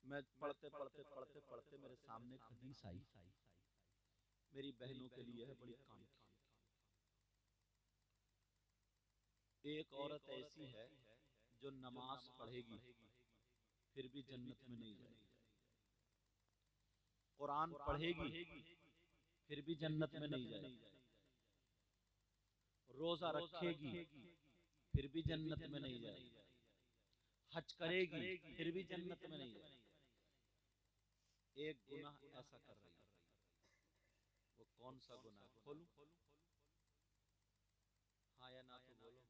मैं पढ़ते पढ़ते पढ़ते पढ़ते मेरे सामने एक हदीस आई, मेरी बहनों के लिए है, बड़ी काम की। एक औरत ऐसी है जो नमाज पढ़ेगी फिर भी जन्नत में नहीं जाएगी, कुरान पढ़ेगी फिर भी जन्नत में नहीं जाएगी, रोजा रखेगी फिर भी जन्नत में नहीं जाएगी, हज करेगी फिर भी जन्नत में नहीं जाएगी। एक गुनाह ऐसा कर रही है, वो कौन सा गुनाह? खोलूं? हाँ या ना तो बोलो,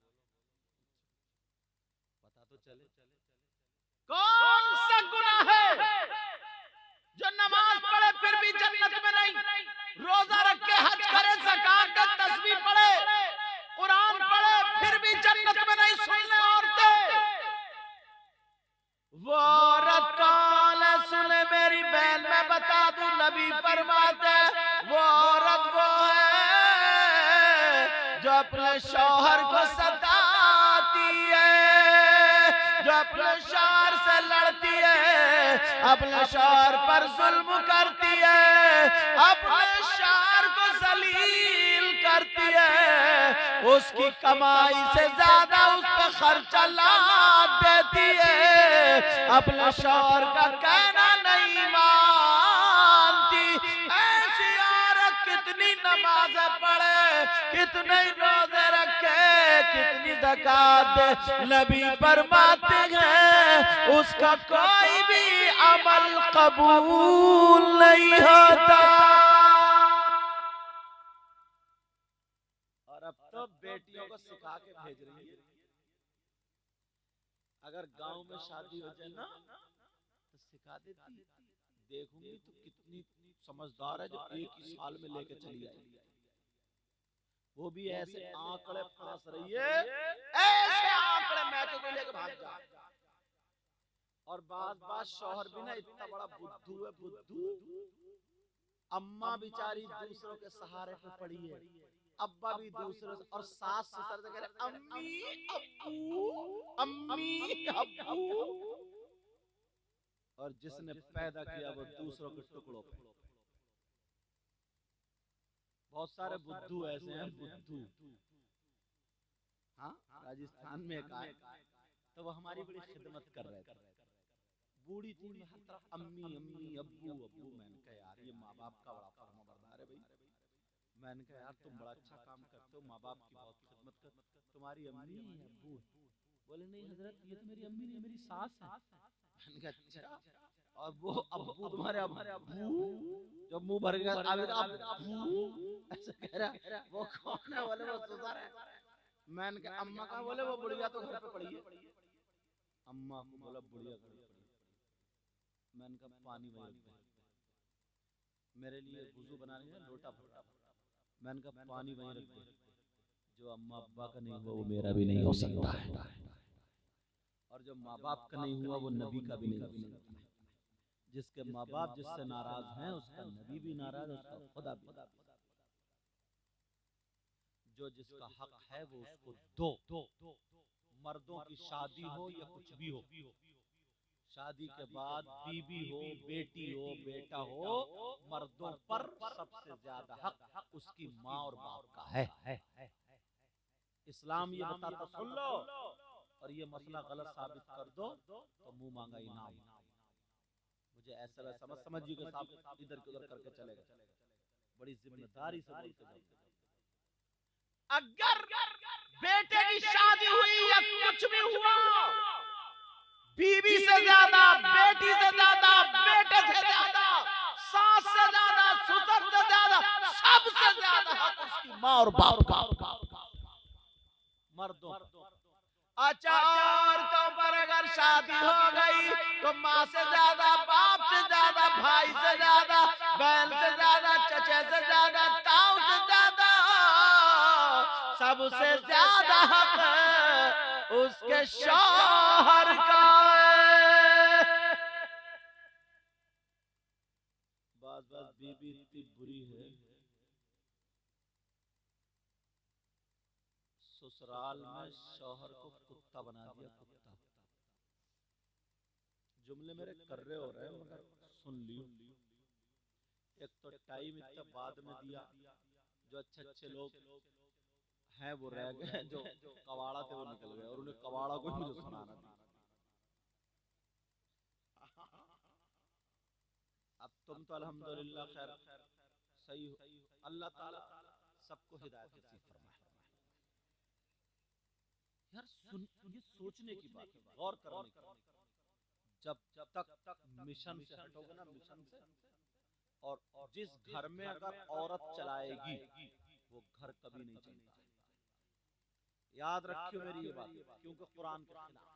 पता तो चले। कौन सा गुनाह है जो नमाज पढ़े फिर भी जन्नत में नहीं, रोजा रखे, हज करे, ज़कात दे, तस्बीह पढ़े, कुरान पढ़े फिर भी जन्नत में नहीं? सुन ले औरतें, वो औरत कौन है? सुने मेरी बहन, मैं बता दूं, नबी फरमाते वो औरत वो है जो अपने शौहर को सताती है, जो अपने शौहर से लड़ती है, अपने शौहर पर जुल्म करती है, अपने शौहर को जलील करती है, उसकी कमाई से ज्यादा उस पर खर्चा लाद देती है, अपने शौहर का कहना नहीं मानती। ऐसी औरत कितनी नमाज़ें पढ़े, कितने रोजे रखे, कितनी ज़कात दे, नबी फरमाते हैं उसका कोई भी अमल कबूल नहीं होता। और अब तो बेटियों को सिखा के भेज रही है, अगर गांव में शादी हो जाए ना तो सिखा देती, देखूंगी तो कितनी समझदार है जो एक ही साल में लेके चली आई, वो भी ऐसे आंकड़े फांस रही है, ऐसे आंकड़े मैं तो कोई लेके भाग जा। और बात बात शौहर भी ना इतना बड़ा बुद्धू है, बुद्धू। अम्मा बेचारी दूसरों के सहारे पे पड़ी है, अब्बा भी दूसरों से, और सास ससुर से कह रहे अम्मी अब्बू, अम्मी अब्बू। और जिसने पैदा किया वो दूसरों के टुकड़ों पे। बहुत सारे बुद्धू ऐसे हैं, बुद्धू। हाँ, राजस्थान में एक आए तो वो हमारी बड़ी खिदमत कर रहे थे, बूढ़ी थी, हर तरफ अम्मी अम्मी अब्बू अब्बू। मैंने कहा यार ये माँ बाप का बड़ा फर्माबरदार है भाई। मैंने कहा यार तुम बड़ा अच्छा काम करते हो, माँ बाप की बहुत खिदमत कर, तुम्हारी अम्मी है अब्बू? बोले नहीं हजरत ये तो मेरी अम्मी नहीं, मेरी सास है। मैंने कहा अच्छा, और वो अब्बू तुम्हारे अब्बू? जो मुंह भर गया अब्बू ऐसे कह रहा, वो कौन है? बोले वो ससुर है। मैंने कहा अम्मा कहाँ? बोले वो बुढ़िया तो घर पे पड़ी है। अम्मा को बोला बुढ़िया घर पे पड़ी है। मैंने कहा पानी वही रख दे, मेरे लिए वुजू बनाने का लोटा भरा। मैंने कहा पानी वहीं रख दे, जो अम्मा अब्बा का नहीं हुआ वो मेरा भी नहीं हो सकता है, और जो माँ बाप का नहीं हुआ वो नबी का भी नहीं हो सकता है। जिसके माँ बाप जिससे नाराज हैं उसका नबी भी नाराज, उसका खुदा भी नाराज। जो जिसका हक है वो उसको दो। मर्दों की शादी हो या कुछ भी हो, शादी के बाद बीबी हो, बेटी हो, बेटा हो, मर्दों पर सबसे ज्यादा हक उसकी माँ और बाप का है। इस्लाम ये बताता, सुन लो, और ये मसला गलत साबित कर दो तो मुंह मांगा इनाम। मुझे ऐसा वैसा मत समझिए कि साहब इधर के उधर करके चलेगा, बड़ी जिम्मेदारी से बोल के जाओ। अगर बेटे की शादी हुई या कुछ भी हुआ, बीवी से ज्यादा, बेटी से ज्यादा, बेटे से ज्यादा, सास से ज्यादा, ससुर से ज्यादा, सबसे ज्यादा हक उसकी माँ और बाप का। मर्दों, अच्छा औरतों पर अगर शादी हो गई तो माँ से ज्यादा, बाप से ज्यादा, भाई से ज्यादा, बहन से ज्यादा, चचे से ज्यादा, ताऊ से ज्यादा, सबसे ज्यादा हक उसके शौहर का है। बस बस बीबी इतनी बुरी है, ससुराल में शौहर को कुत्ता बना दिया, कुत्ता। जुमले मेरे कर रहे हो रहे मगर सुन लियो। एक तो टाइम इतना बाद में दिया, जो अच्छे अच्छे लोग हैं वो रह गए, जो कवाड़ा थे वो निकल गए, और उन्हें कवाड़ा को मुझे सुनाना था। अब तुम तो अल्हम्दुलिल्लाह खैर सही हो, अल्लाह ताला सबको हिदायत नसीब फरमाए। यार सुन, ये सोचने की बात है, गौर करने की। जब तक मिशन से हटोगे ना, मिशन से, और जिस घर में अगर औरत चलाएगी वो घर कभी नहीं चलता। याद रखियो मेरी ये बात, क्योंकि कुरान के खिलाफ।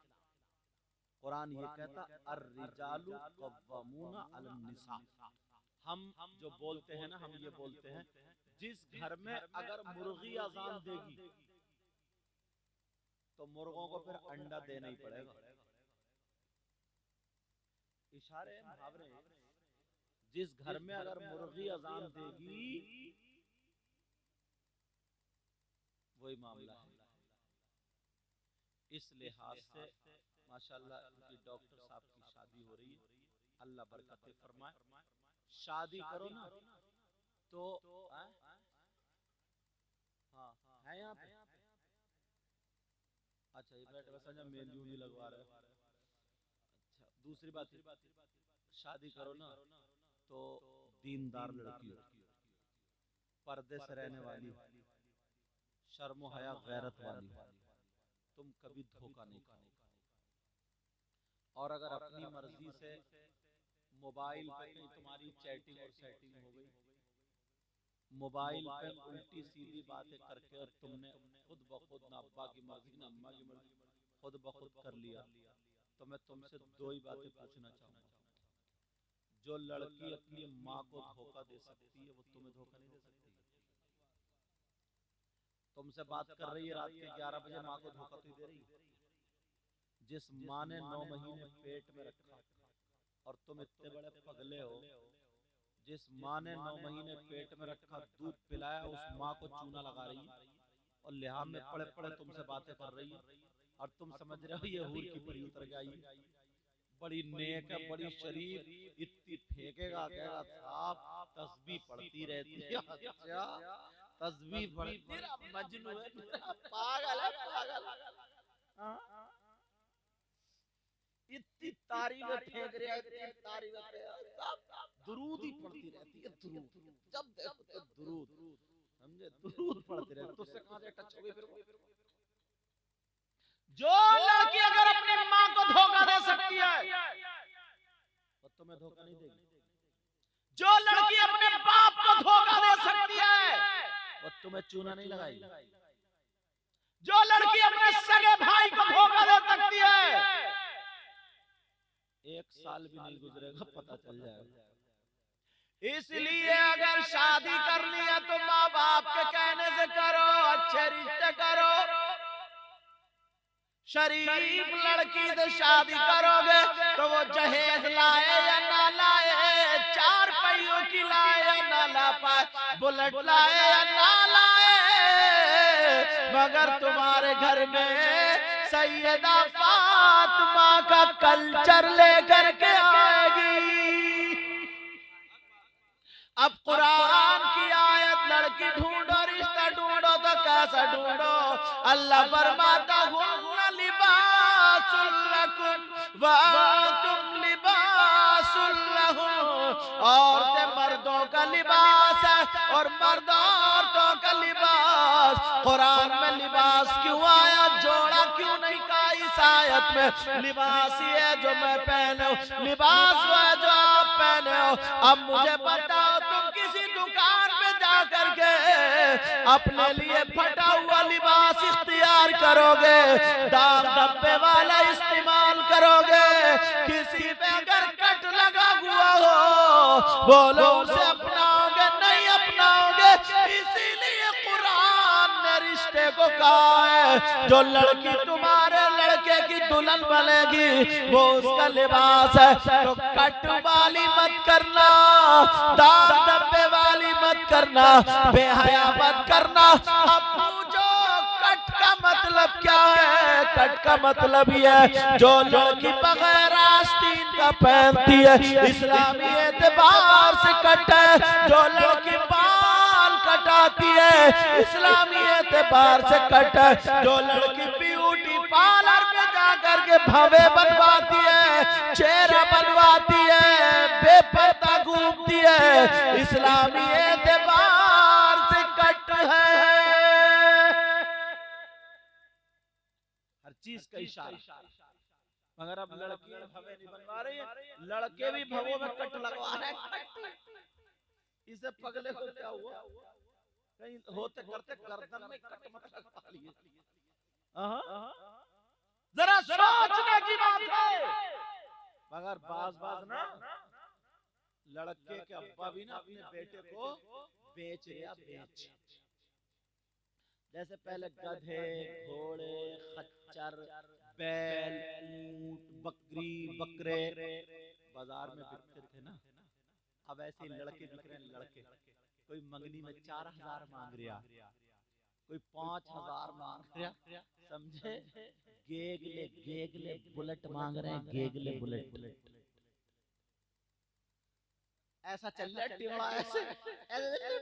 कुरान ये कहता अर्रिजालु कव्वामूना अलन निसा। हम जो बोलते हैं ना, हम ये बोलते हैं जिस घर में अगर मुर्गी अजान देगी तो मुर्गों को फिर अंडा देना ही पड़ेगा। इशारे मुहावरे, जिस घर में अगर मुर्गी अजान देगी वही मामला है। इस लिहाज से माशाल्लाह उनकी डॉक्टर साहब की शादी हो रही है, अल्लाह बरकतें फरमाए। शादी करो ना तो हाँ है यहाँ पे। अच्छा ये बैठ बस मेहंदी उंदी लगवा रहे हो। अच्छा दूसरी बात, शादी करो ना तो दीनदार लड़की हो, पर्दे से रहने वाली, शर्म हया गैरत वाली, तुम कभी धोखा नहीं खाओगे। और अगर अपनी मर्जी से मोबाइल पे कहीं तुम्हारी चैटिंग और सेटिंग हो गई, मोबाइल पे उल्टी सीधी बातें करके और तुमने खुद ब खुद ना अब्बा की मर्जी ना अम्मा की मर्जी खुद ब खुद कर लिया, तो मैं तुमसे दो ही बातें पूछना चाहूंगा। जो लड़की अपनी माँ को धोखा दे सकती है वो तुम्हें धोखा नहीं दे सकती। तुमसे बात कर रही है रात के 11 बजे, माँ को धोखा तो दे रही है। जिस माँ ने 9 महीने पेट में रखा और तुम इतने बड़े पगले हो, जिस माँ ने 9 महीने पेट में रखा, दूध पिलाया, उस माँ को चूना लगा रही है और लिहाज में पड़े पड़े तुमसे बातें कर रही है, और तुम समझ रहे हो ये हूर की परी उतर गई, बड़ी नेक है, बड़ी शरीफ, इतनी फेंकेगा कहेगा साहब तस्बीह पढ़ती रहती है। अच्छा तस्बीह पढ़, तेरा मजनू है, तेरा पागल है, पागल। इतनी तारीफ फेंक रहे हैं, इतनी तारीफ, दुरूद ही पढ़ती रहती है, दुरूद, जब देखो तो दुरूद, समझे, दुरूद पढ़ती रहती। तो उससे कहां से टच हो गई फिर वो? जो लड़की अगर अपनी माँ को धोखा दे सकती है वो तुम्हें धोखा नहीं देगी। जो लड़की अपने बाप को धोखा दे सकती है वो तुम्हें चूना नहीं लगाएगी। जो लड़की अपने सगे भाई को धोखा दे सकती है, 1 साल भी नहीं गुजरेगा पता चल जाएगा। इसलिए अगर शादी करनी है तो माँ बाप के कहने से करो, अच्छे रिश्ते करो। शरीफ लड़की से शादी करोगे तो वो जहेज लाए या ना लाए, 4 पहियों की लाए या ना ला पाए, बुलेट लाए या ना लाए, मगर तुम्हारे घर में सैयदा फातिमा का कल्चर लेकर के आएगी। अब कुरान की आयत, लड़की ढूंढो, रिश्ता ढूंढो तो कैसा ढूंढो? अल्लाह फरमाता हुन्ना लिबासुल लकुम व अंतुम लिबासुल लहुम। औरतें मर्दों का लिबास है और मर्द औरतों का लिबास। कुरान में लिबास क्यों आया, जोड़ा क्यों नहीं कहा इस आयत में? लिबास ही है जो मैं पहने हूं, लिबास वो है जो आप पहने हो। अब मुझे बताओ, तुम किसी दुकान में जा करके अपने लिए फटा हुआ लिबास इख्तियार करोगे, दाग धब्बे वाला इस्तेमाल करोगे? किसी पे अगर कट लगा हुआ हो बोलो उसे अपनाओगे? नहीं अपनाओगे। इसीलिए कुरान ने रिश्ते को कहा है जो लड़की तुम्हारे लड़के की दुल्हन बनेगी वो उसका लिबास है, तो कट वाली मत करना, दाग धब्बे वाली मत करना, बेहया मत करना। अब पूछो कट का मतलब क्या है? कट का मतलब ये है जो लड़की बगैर आस्तीन का पहनती है, इस्लामी एतबार से कट है। जो लड़की बाल कटाती है, इस्लामी एतबार से कट है। जो लड़की ब्यूटी पार्लर में जाकर के भवे बनवाती है, चेहरा बनवाती है, बेपर्दा घूमती है, इस्लामी एतबार से कट है। हर चीज का इशारा। मगर अब लड़कियां भवे नहीं बनवा रही है, लड़के भी भवों में कट लगवा रहे हैं। इसे पगले को क्या हुआ, कहीं होते करते गर्दन में कट मत लगवा लिए। जरा सोचने की बात है। मगर बाज ना लड़के के अब्बा भी ना अपने बेटे को बेच रहा, बेच। जैसे पहले गधे, घोड़े, खच्चर, बैल, ऊंट, बकरी, बकरे बाजार में बिकते थे ना, अब ऐसे लड़के बिक रहे हैं। लड़के कोई मंगनी में 4000 मांग रहा, कोई 5000 मांग रहा, समझे? गेगले बुलेट मांग रहे हैं, गेगले बुलेट। ऐसा चल रहा है टेढ़ा, ऐसे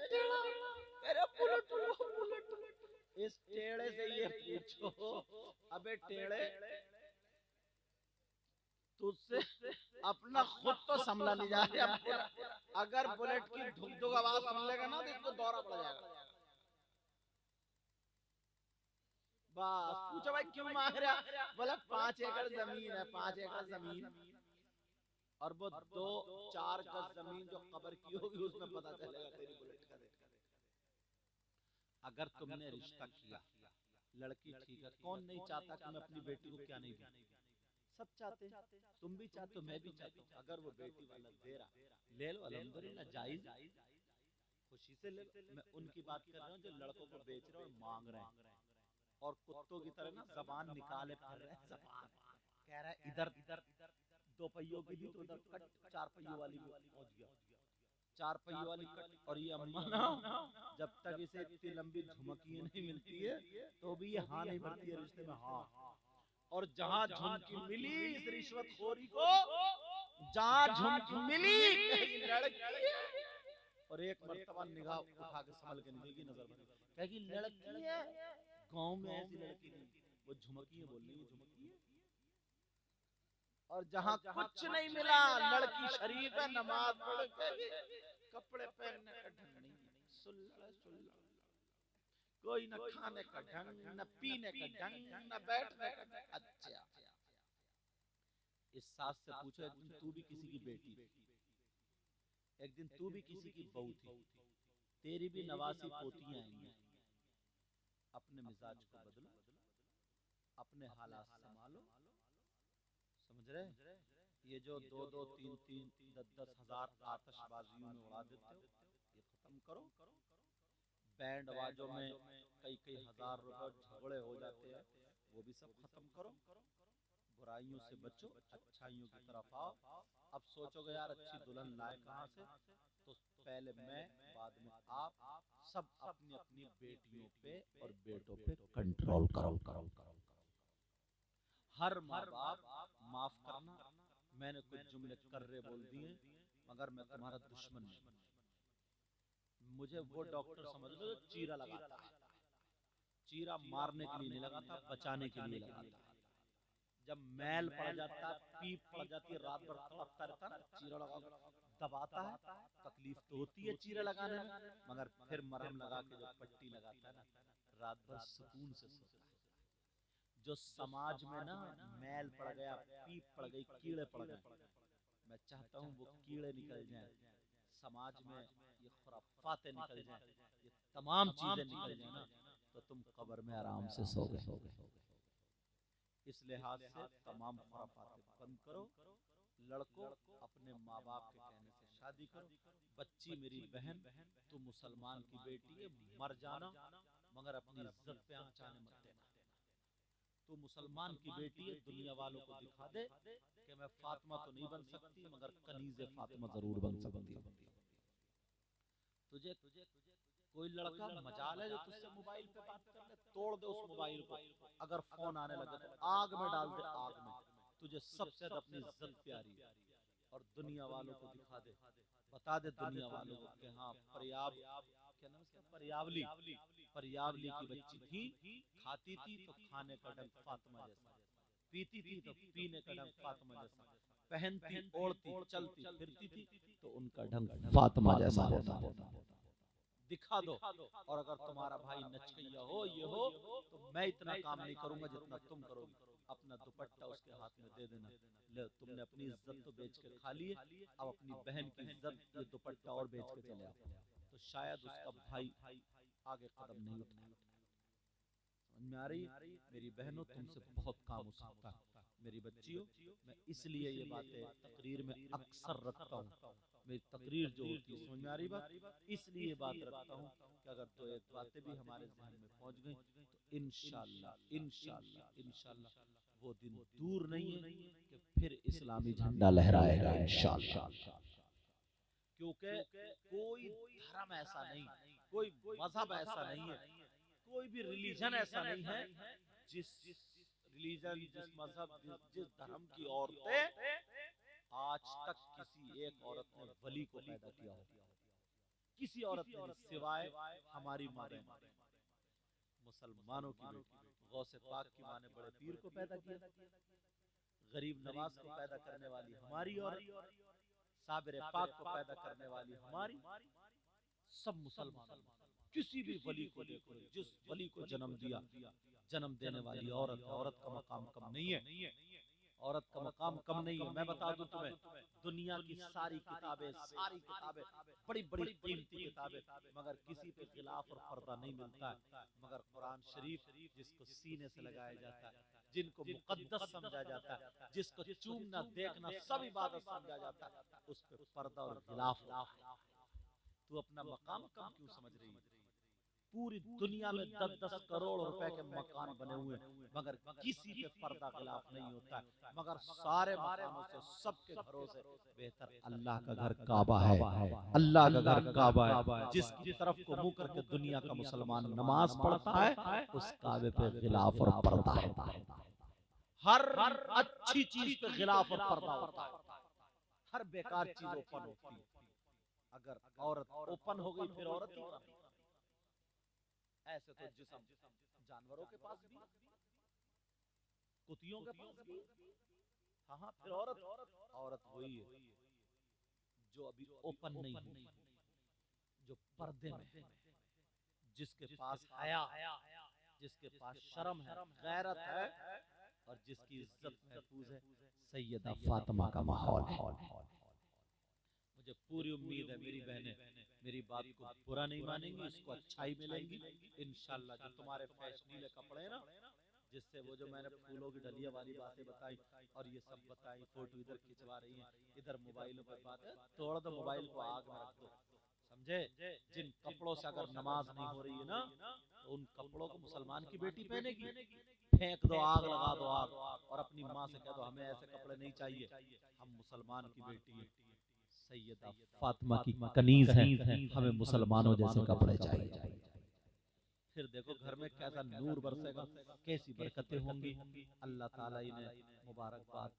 टेढ़ा, अरे बुलेट। इस टेढ़े से ये पूछो, अबे टेढ़े तुझसे अपना खुद तो संभला नहीं जा रहा, अगर बुलेट की धुक धुक आवाज सुन लेगा ना तो इसको दौरा पड़ जाएगा। बस पूछो भाई क्यों मांग रहा, बोला 5 एकड़ जमीन है, 5 एकड़ जमीन, और वो 2-4 गज जमीन जो कब्र की होगी उसमें पता चलेगा तेरी बुलेट का रेट। अगर तुमने रिश्ता किया, लड़की ठीक है, कौन नहीं चाहता कि मैं अपनी बेटी को क्या नहीं दूं? सब चाहते, तुम भी चाहते हो, मैं भी चाहता हूँ। अगर वो बेटी वाला दे रहा, ले लो, अल्हम्दुलिल्लाह, जायज, खुशी से ले लो। मैं उनकी बात कर रहा हूँ जो लड़कों को बेच रहे और मांग रहे हैं, और कुत्तों की तरह ना जबान निकाले फिर रहे हैं। जबान कह रहा है इधर 2 पहियों की दी तो उधर कट, 4 पहियों वाली में पहुंच गया, 4 पहियों वाली कट। और ये अम्मा ना, जब तक इसे इतनी लंबी झुमकियां नहीं मिलती है तो भी ये हाँ नहीं भरती है रिश्ते में। हाँ, और जहां झुमकी मिली इस रिश्वतखोरी को, जहां झुमकी मिली लड़की, और एक मर्तबा निगाह उठा के संभल के नहीं देगी, नजर बनी, कहेगी लड़की है, गांव में ऐसी लड़की नहीं, वो झुमकी बोल रही है, झुमकी। और जहां कुछ नहीं मिला, लड़की शरीफ है, नमाज पढ़ के, कपड़े पहनने का ढंग नहीं, सुल्ला, कोई न खाने का ढंग, न पीने का ढंग, न बैठने का ढंग। अच्छा, इस सास से पूछो, एक दिन तू भी किसी की बेटी थी, एक दिन तू भी किसी की बहू थी, तेरी भी नवासी पोतियां आएंगी। अपने मिजाज को बदलो, अपने हालात संभालो, समझ रहे? ये जो 2-2, 3-3, 10-10 हजार आतिशबाजियों में उड़ा देते हो, ये खत्म करो। बैंड आवाजों में कई हजार रुपए झगड़े हो जाते हैं, वो भी सब खत्म करो। बुराइयों से बचो, अच्छाइयों की तरफ आओ। अब सोचोगे यार अच्छी दुल्हन लाए कहाँ से, तो पहले मैं, बाद में आप, सब अपनी अपनी बेटियों पे और बेटों पे कंट्रोल करो। हर माँ बाप माफ करना, मैंने कुछ जुमले कर्रे बोल दिए, मगर मैं तुम्हारा दुश्मन नहीं। मुझे वो डॉक्टर समझ लो जो चीरा लगाता है, चीरा मारने के लिए नहीं लगाता, बचाने के लिए लगाता है। जब मैल पड़ जाता, पीप पड़ जाती है, रात भर तड़पता रहता है, चीरा लगा दबाता है, तकलीफ तो होती है चीरा लगाने में, मगर फिर मरहम लगा के जो पट्टी लगाता है ना, रात भर सुकून से सोता है। जो समाज में ना मैल पड़ गया, पीप पड़ गई, कीड़े पड़ गए, मैं चाहता हूँ वो कीड़े निकल जाएं, समाज में ये खुराफातें निकल जाएं, ये तमाम चीजें निकल जाएं ना, तो तुम कब्र में आराम से सो गए। इस लिहाज से तमाम खुराफातें बंद करो। लड़कों, अपने माँ बाप के कहने से शादी करो। बच्ची मेरी बहन, तू मुसलमान की बेटी है, मर जाना, मगर अपनी इज्जत पे आंच आने मत देना। तू मुसलमान की बेटी है, दुनिया वालों को दिखा दे कि मैं फातिमा तो नहीं बन सकती, मगर कनीज़े फातिमा जरूर बन सकती है। तुझे कोई लड़का मजाल है जो तुझसे मोबाइल पे बात कर ले, तोड़ दे उस मोबाइल को। अगर फोन आने लगे तो आग में डाल दे, आग में। तुझे तुझे सबसे ज्यादा अपनी इज्जत प्यारी है और दुनिया वालों को दिखा दे, बता दे दुनिया वालों को कि हाँ पर्याव क्या नाम इसका, पर्यावली, पर्यावली की बच्ची थी, खाती थी तो खाने का ढंग फातिमा जैसा, पीती थी तो पीने का ढंग फातिमा जैसा, पहनती ओढ़ती चलती फिरती थी तो उनका ढंग फातिमा जैसा होता। दिखा दो, और अगर तुम्हारा भाई नचकैया हो ये हो तो मैं इतना काम नहीं करूंगा जितना तुम करोगी। अपना दुपट्टा उसके हाथ में दे देना, ले तुमने अपनी इज्जत तो बेच के खा ली है, अब अपनी बहन की इज्जत ये दुपट्टा और बेच के चले आओ, तो शायद उसका भाई आगे कदम नहीं उठाए। समझ में आ रही? मेरी बहनों तुमसे बहुत काम हो सकता है। मेरी बच्चियों, मैं इसलिए ये बातें तकरीर में अक्सर रखता हूँ। मेरी तकरीर जो होती है, समझ में आ रही बात, इसलिए बात रखता हूँ कि अगर तो एक बातें भी हमारे ज़हन में पहुंच गई तो इंशाअल्लाह इंशाअल्लाह इंशाअल्लाह वो दिन दूर नहीं है कि फिर इस्लामी झंडा लहराएगा इंशाअल्लाह। क्योंकि कोई धर्म ऐसा नहीं, कोई मजहब ऐसा नहीं है, कोई भी रिलीजन ऐसा नहीं है जिस रिलीजन, जिस मजहब, जिस धर्म की औरतें आज तक किसी एक औरत ने वली को पैदा किया हो, किसी औरत ने नहीं, सिवाय हमारी माँ बहन मुसलमानों की बेटी गौसे पाक की माँ ने बड़े पीर को पैदा किया, गरीब नवाज को पैदा करने वाली हमारी औरत, साबिर पाक को पैदा करने वाली हमारी, सब मुसलमान। किसी भी वली को देखो, जिस वली को जन्म दिया, जन्म देने वाली औरत है। औरत का मकाम कम नहीं है, औरत का मकाम कम नहीं है। मैं बता दूं तुम्हें, दुनिया की सारी किताबें बड़ी बड़ी कीमती किताबें, मगर किसी पे खिलाफ और पर्दा नहीं मिलता है, मगर कुरान शरीफ जिसको सीने से लगाया जाता है, जिनको मुकद्दस समझा जाता है, जिसको चूमना देखना सब इबादत समझा जाता है, उस पे पर्दा और खिलाफ होता है। तू अपना मकाम कम क्यों समझ रही है? पूरी दुनिया में 10-10 करोड़ रुपए के मकान बने हुए हैं, मगर किसी पे पर्दा खिलाफ नहीं होता है, मगर सारे मकानों से, सबके घरों से बेहतर अल्लाह का घर काबा है। अल्लाह का घर काबा है, जिसकी तरफ को मुंह करके दुनिया का मुसलमान नमाज पढ़ता है, उस काबे पे खिलाफ और पर्दा है। हर अच्छी चीज पे खिलाफ और पर्दा होता है, हर बेकार चीज ओपन होती है। अगर औरत ओपन हो गई फिर औरत ही कहाँ? ऐसे तो जिस्म जानवरों के पास भी, कुतियों के पास भी। हाँ हाँ, फिर औरत, औरत वही है जो अभी ओपन नहीं हुई, जो पर्दे में है, जिसके पास हया, जिसके पास शर्म है, गैरत है, और जिसकी इज्जत महफूज है। सैयदा फातिमा का माहौल है। मुझे पूरी उम्मीद है मेरी बहनें मेरी बात को बुरा नहीं मानेंगी, इसको अच्छाई मिलेंगी इंशाल्लाह। जो तुम्हारे फैशनीले कपड़े हैं ना, जिससे वो जो मैंने फूलों की डलिया वाली बातें बताई और ये सब बताई, फोटो इधर खिंचवा रही हैं, इधर मोबाइलों पर बात है, तोड़ दो मोबाइल को, आग में रख दो, समझे? जिन कपड़ों से अगर नमाज नहीं हो रही है ना, तो उन कपड़ों को मुसलमान की बेटी पहनेगी? फेंक दो, आग लगा दो आग, और अपनी माँ से कह दो हमें ऐसे कपड़े नहीं चाहिए, हम मुसलमान की बेटी हैं, सैयदा फातिमा की कनीज है, हमें मुसलमानों जैसे कपड़े चाहिए। फिर देखो घर में कैसा नूर बरसेगा, कैसी बरकतें होंगी। अल्लाह ताला इन्हें मुबारकबाद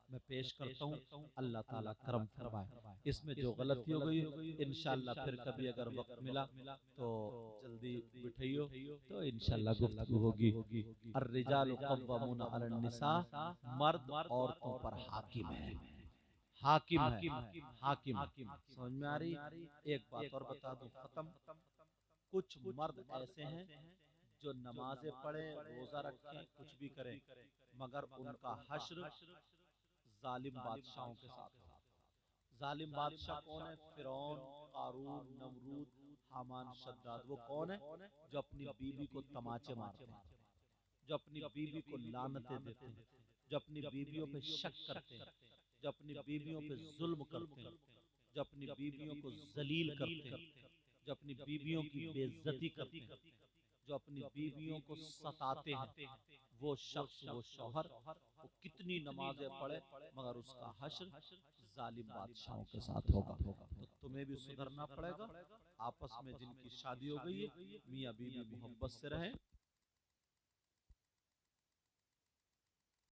मैं पेश करता हूँ, अल्लाह ताला करम फरमाए। इसमें जो गलती हो गई इंशाल्लाह फिर कभी अगर वक्त मिला तो जल्दी बिठाइयो, तो इंशाल्लाह गुफ्तगू होगी। अर्रिजालु कव्वामूना अलन निसा, मर्द औरतों पर हाकिम है, हाकिम है, हाकिम है। समझ में आ रही? एक बात और बता दूं, खत्म। कुछ मर्द ऐसे हैं जो नमाजें पढ़े, रोजा रखें, कुछ भी करें, मगर उनका हश्र जालिम बादशाहों के साथ होगा। जालिम बादशाह कौन है? फिरौन, कारून, नमरूद, हामान, शद्दाद। वो कौन है? जो अपनी बीबी को तमाचे मारते हैं, जो अपनी बीबी को लानतें देते हैं, जो अपनी बीबियों पे शक करते हैं, जो अपनी बीबियों पे जुल्म करते हैं, जो अपनी बीबियों को जलील करते हैं, जो अपनी बीबियों की बेइज्जती करते हैं, जो अपनी बीबियों को सताते हैं, वो शख्स, वो शौहर, वो कितनी नमाजें पढ़े मगर उसका हश्र जालिम बादशाहों के साथ होगा। तो तुम्हें भी सुधरना पड़ेगा। आपस में जिनकी शादी हो गई है, मियाँ बीवी मोहब्बत से रहें,